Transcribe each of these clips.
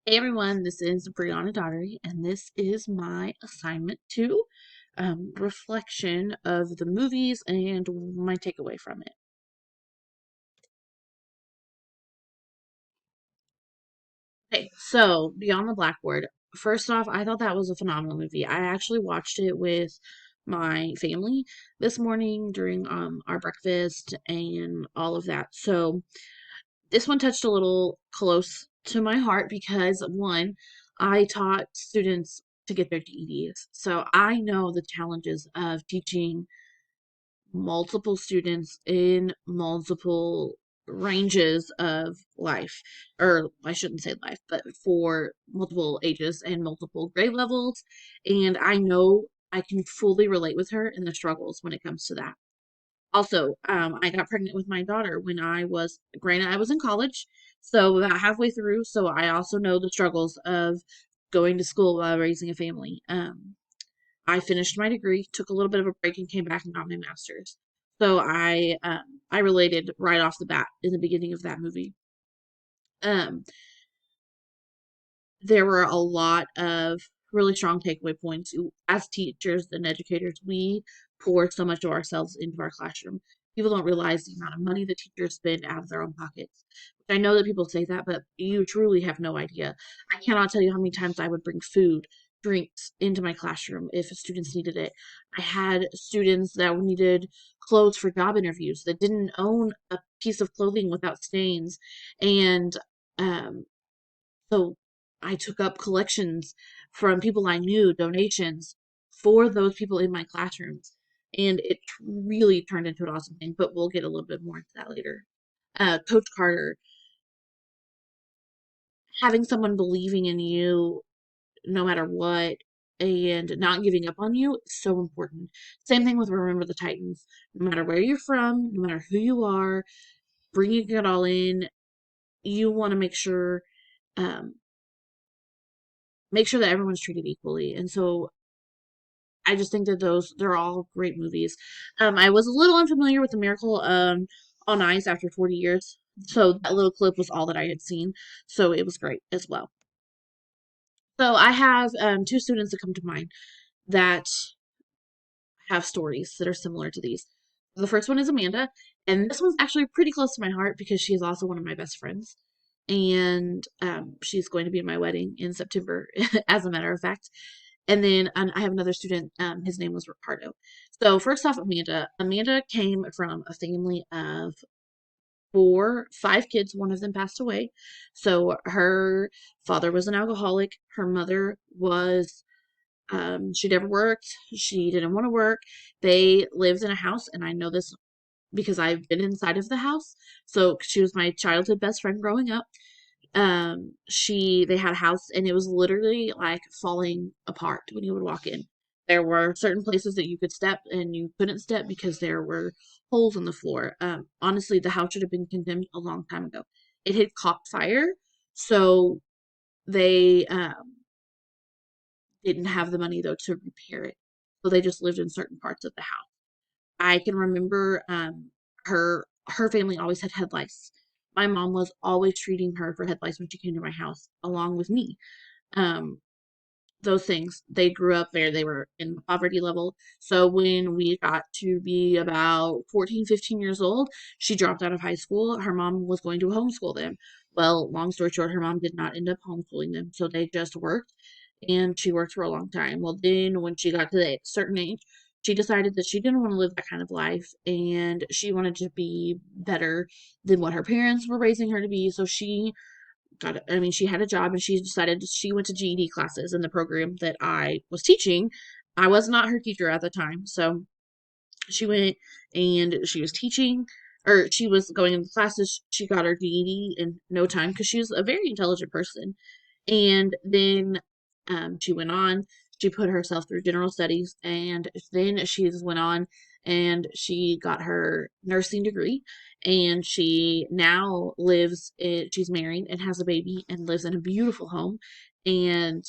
Hey everyone, this is Brianna Daughtery, and this is my assignment two reflection of the movies and my takeaway from it. Okay, so Beyond the Blackboard. First off, I thought that was a phenomenal movie. I actually watched it with my family this morning during our breakfast and all of that. So this one touched a little close to my heart because one, I taught students to get their GEDs. So I know the challenges of teaching multiple students in multiple ranges of life, or I shouldn't say life, but for multiple ages and multiple grade levels. And I know I can fully relate with her in the struggles when it comes to that. Also, I got pregnant with my daughter when granted, I was in college, so about halfway through. So I also know the struggles of going to school while raising a family. I finished my degree, took a little bit of a break, and came back and got my master's. So I related right off the bat in the beginning of that movie. Um, there were a lot of really strong takeaway points. As teachers and educators, we pour so much of ourselves into our classroom. People don't realize the amount of money the teachers spend out of their own pockets. I know that people say that, but you truly have no idea. I cannot tell you how many times I would bring food, drinks into my classroom if students needed it. I had students that needed clothes for job interviews that didn't own a piece of clothing without stains. And um, so I took up collections from people I knew, donations for those people in my classrooms. And it really turned into an awesome thing, but we'll get a little bit more into that later. Coach Carter, having someone believing in you no matter what and not giving up on you is so important. Same thing with Remember the Titans. No matter where you're from, no matter who you are, bringing it all in, you want to um, make sure that everyone's treated equally. And so I just think that they're all great movies. I was a little unfamiliar with the Miracle on Ice after 40 years, so that little clip was all that I had seen. So it was great as well. So I have two students that come to mind that have stories that are similar to these. The first one is Amanda, and this one's actually pretty close to my heart because she is also one of my best friends. And she's going to be at my wedding in September, as a matter of fact. And then I have another student. His name was Ricardo. So first off, Amanda. Amanda came from a family of five kids. One of them passed away. So her father was an alcoholic. Her mother was she never worked. She didn't want to work. They lived in a house, and I know this because I've been inside of the house. So she was my childhood best friend growing up. They had a house, and it was literally like falling apart when you would walk in. There were certain places that you could step and you couldn't step because there were holes in the floor. Honestly, the house should have been condemned a long time ago. It had caught fire, so they didn't have the money though to repair it. So they just lived in certain parts of the house. I can remember her family always had head lice. My mom was always treating her for head lice when she came to my house, along with me. Um, those things. They grew up there. They were in the poverty level. So when we got to be about 14, 15 years old, she dropped out of high school. Her mom was going to homeschool them. Well, long story short, her mom did not end up homeschooling them. So they just worked, and she worked for a long time. Well, then when she got to a certain age, she decided that she didn't want to live that kind of life and she wanted to be better than what her parents were raising her to be. So she had a job and she decided she went to GED classes in the program that I was teaching. I was not her teacher at the time. So she went and she was teaching, or she was going into classes. She got her GED in no time because she was a very intelligent person. And then she went on, she put herself through general studies, and then she just went on and she got her nursing degree. And she now she's married and has a baby and lives in a beautiful home. And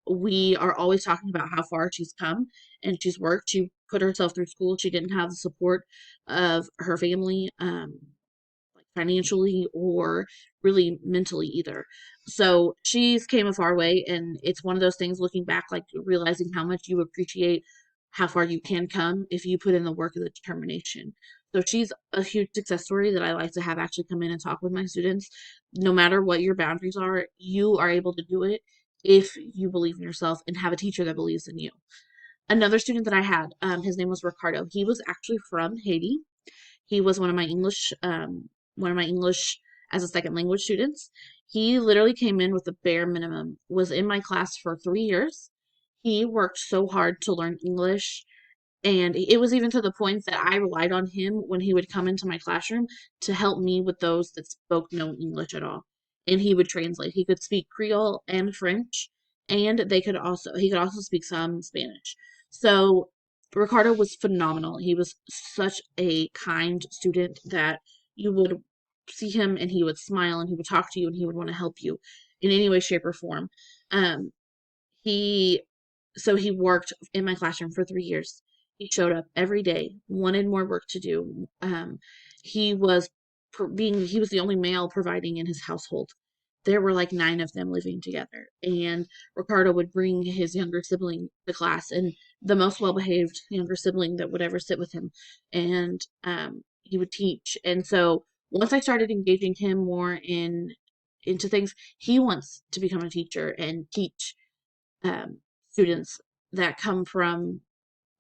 we are always talking about how far she's come and she's worked. She put herself through school. She didn't have the support of her family, financially or really mentally either. So she's came a far way, and it's one of those things looking back, like realizing how much you appreciate how far you can come if you put in the work and the determination. So she's a huge success story that I like to have actually come in and talk with my students. No matter what your boundaries are, you are able to do it if you believe in yourself and have a teacher that believes in you. Another student that I had, his name was Ricardo. He was actually from Haiti. He was one of my English as a second language students. He literally came in with the bare minimum, was in my class for 3 years. He worked so hard to learn English, and it was even to the point that I relied on him when he would come into my classroom to help me with those that spoke no English at all. And he would translate. He could speak Creole and French, and he could also speak some Spanish. So Ricardo was phenomenal. He was such a kind student that you would see him and he would smile and he would talk to you and he would want to help you in any way, shape, or form. Um, he he worked in my classroom for 3 years. He showed up every day, wanted more work to do. He was he was the only male providing in his household. There were like 9 of them living together, and Ricardo would bring his younger sibling to class, and the most well-behaved younger sibling that would ever sit with him, and he would teach. And so once I started engaging him more into things, he wants to become a teacher and teach students that come from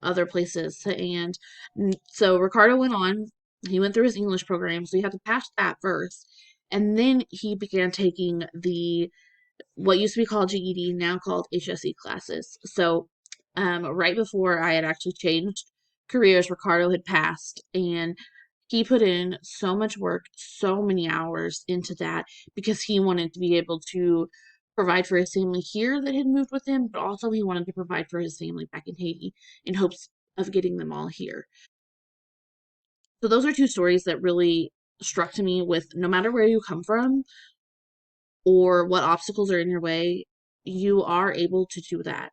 other places. And so Ricardo went on, he went through his English program, so he had to pass that first. And then he began taking the what used to be called GED, now called HSE classes. So right before I had actually changed careers, Ricardo had passed, and he put in so much work, so many hours into that because he wanted to be able to provide for his family here that had moved with him, but also he wanted to provide for his family back in Haiti in hopes of getting them all here. So those are two stories that really struck to me with no matter where you come from or what obstacles are in your way, you are able to do that.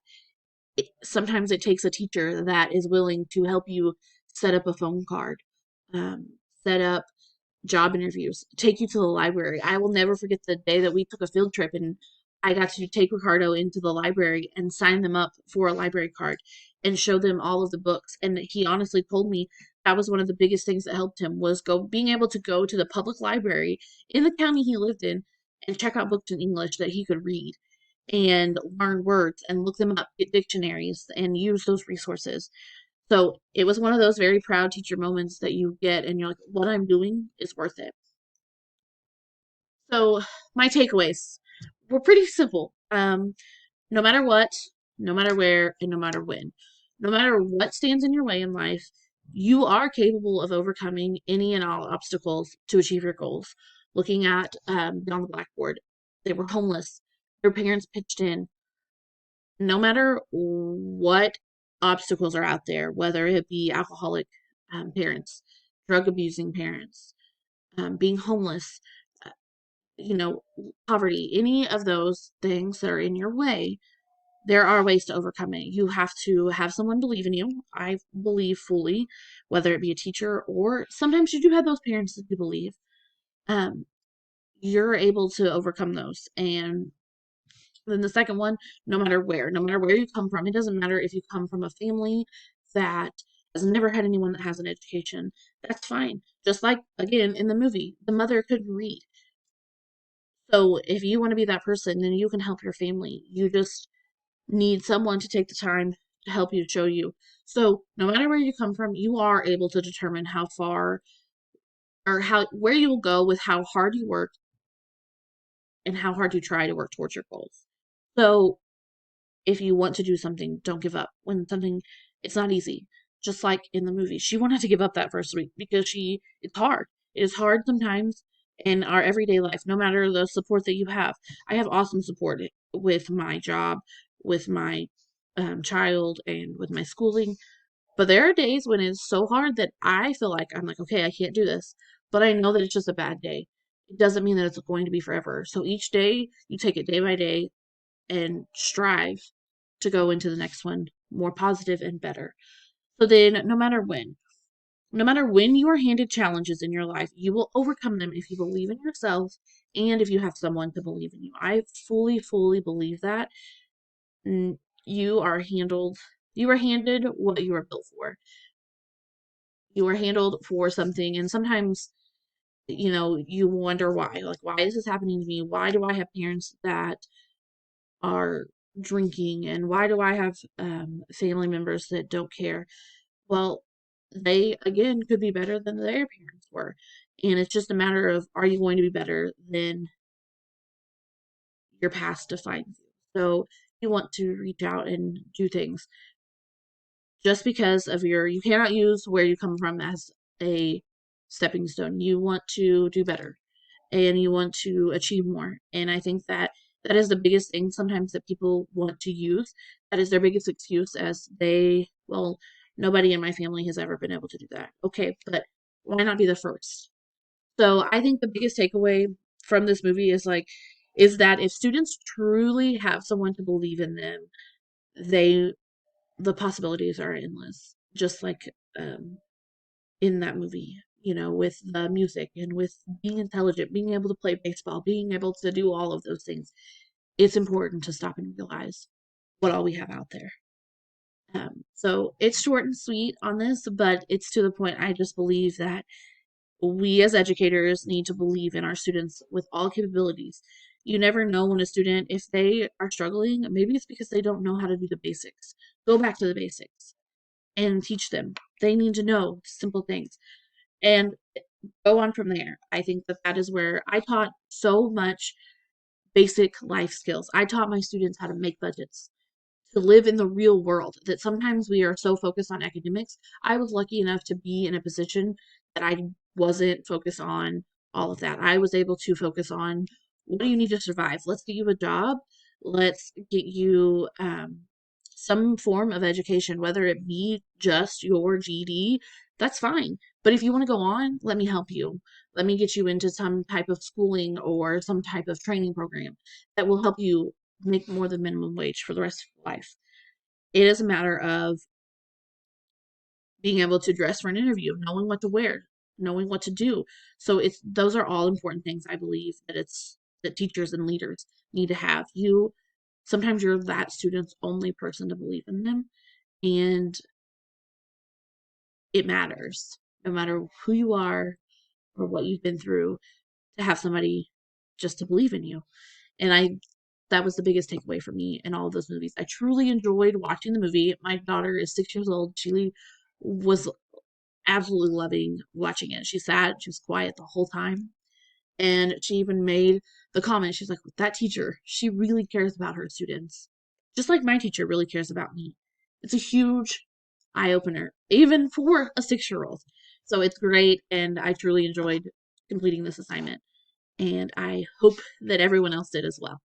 Sometimes it takes a teacher that is willing to help you set up a phone card, set up job interviews, take you to the library. I will never forget the day that we took a field trip and I got to take Ricardo into the library and sign them up for a library card and show them all of the books. And he honestly told me that was one of the biggest things that helped him was being able to go to the public library in the county he lived in and check out books in English that he could read and learn words and look them up, get dictionaries and use those resources. So it was one of those very proud teacher moments that you get, and you're like, what I'm doing is worth it. So my takeaways were pretty simple. No matter what, no matter where, and no matter when, no matter what stands in your way in life, you are capable of overcoming any and all obstacles to achieve your goals. Looking at down the blackboard, they were homeless. Their parents pitched in. No matter what obstacles are out there, whether it be alcoholic parents, drug abusing parents, being homeless, uh, you know, poverty, any of those things that are in your way, there are ways to overcome it. You have to have someone believe in you. I believe fully, whether it be a teacher or sometimes you do have those parents that you believe. Um, you're able to overcome those. And then the second one, no matter where you come from, it doesn't matter if you come from a family that has never had anyone that has an education. That's fine. Just like, again, in the movie, the mother couldn't read. So if you want to be that person, then you can help your family. You just need someone to take the time to help you, show you. So no matter where you come from, you are able to determine how far or where you will go with how hard you work and how hard you try to work towards your goals. So if you want to do something, don't give up. When something, it's not easy. Just like in the movie, she wanted to give up that first week because it's hard. It is hard sometimes in our everyday life, no matter the support that you have. I have awesome support with my job, with my child, and with my schooling. But there are days when it's so hard that I feel like I'm like, okay, I can't do this. But I know that it's just a bad day. It doesn't mean that it's going to be forever. So each day, you take it day by day and strive to go into the next one more positive and better. So then, no matter when, no matter when you are handed challenges in your life, you will overcome them if you believe in yourself and if you have someone to believe in you. I fully, fully believe that. You are you are handed what you are built for. You are handled for something, and sometimes, you wonder why. Like, why is this happening to me? Why do I have parents that are drinking? And why do I have family members that don't care? Well, they, again, could be better than their parents were. And it's just a matter of, are you going to be better than your past defines you? So you want to reach out and do things. Just because of you cannot use where you come from as a stepping stone. You want to do better and you want to achieve more. And I think that that is the biggest thing sometimes that people want to use. That is their biggest excuse, as well, nobody in my family has ever been able to do that. Okay, but why not be the first? So I think the biggest takeaway from this movie is that if students truly have someone to believe in them, they the possibilities are endless. Just like in that movie, with the music and with being intelligent, being able to play baseball, being able to do all of those things. It's important to stop and realize what all we have out there. So it's short and sweet on this, but it's to the point. I just believe that we as educators need to believe in our students with all capabilities. You never know when a student, if they are struggling, maybe it's because they don't know how to do the basics. Go back to the basics and teach them. They need to know simple things and go on from there. I think that that is where I taught so much basic life skills. I taught my students how to make budgets, to live in the real world, that sometimes we are so focused on academics. I was lucky enough to be in a position that I wasn't focused on all of that. I was able to focus on, what do you need to survive? Let's get you a job. Let's get you some form of education, whether it be just your GED, that's fine. But if you want to go on, let me help you. Let me get you into some type of schooling or some type of training program that will help you make more than minimum wage for the rest of your life. It is a matter of being able to dress for an interview, knowing what to wear, knowing what to do. So those are all important things, I believe, that teachers and leaders need to have. Sometimes you're that student's only person to believe in them, and it matters. No matter who you are or what you've been through, to have somebody just to believe in you. And that was the biggest takeaway for me in all of those movies. I truly enjoyed watching the movie. My daughter is 6 years old. She was absolutely loving watching it. She sat, she was quiet the whole time. And she even made the comment, she's like, that teacher, she really cares about her students. Just like my teacher really cares about me. It's a huge eye opener, even for a 6-year-old. So it's great, and I truly enjoyed completing this assignment. And I hope that everyone else did as well.